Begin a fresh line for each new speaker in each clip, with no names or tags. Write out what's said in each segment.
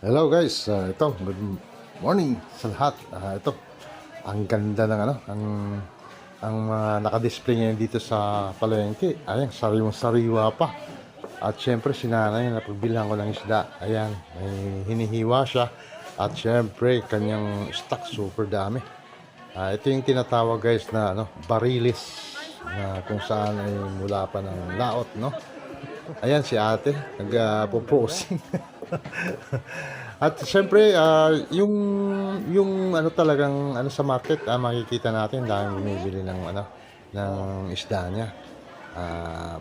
Hello guys, ito, good morning sa lahat. Ito, ang ganda ng ang mga naka-display ngayon dito sa palengke. Ayan, sariwang-sariwa pa. At syempre, si nanay, napagbilhan ko ng isda. Ayan, may hinihiwa siya. At syempre, kanyang stock super dami. Ito yung tinatawag guys na barilis na kung saan ay mula pa ng laot, no? Ayan si ate, nag-proposing. At siyempre, yung talagang sa market, makikita natin dahil bumibili ng ng isda niya.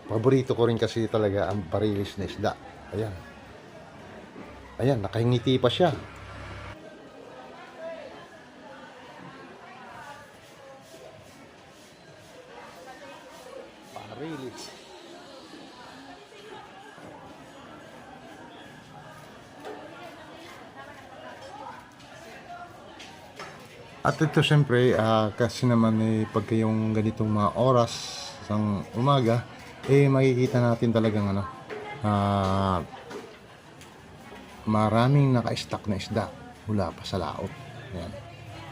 Paborito ko rin kasi talaga ang barilis na isda. Ayan. Ayan, nakahingiti pa siya. Barilis. At ito siyempre, kasi naman pagka yung ganitong mga oras ng umaga, makikita natin talagang maraming naka-stock na isda mula pa sa laot. Ayan.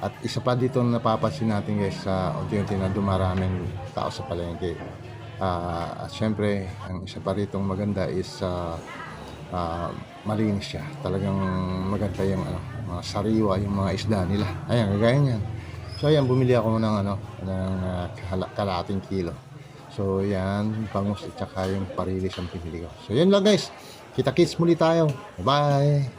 At isa pa dito na napapansin natin guys, sa unti-unti na dumaraming tao sa palengke. At syempre, ang isa pa ritong maganda is malinis siya. Talagang maganda yung mga sariwa yung mga isda nila. Ayan, kagaya niyan. So ayan, bumili ako ng kalahating kilo. So yan, bangus at saka yung parilis ang pinili ko. So yan lang guys. Kita-kits muli tayo. Bye!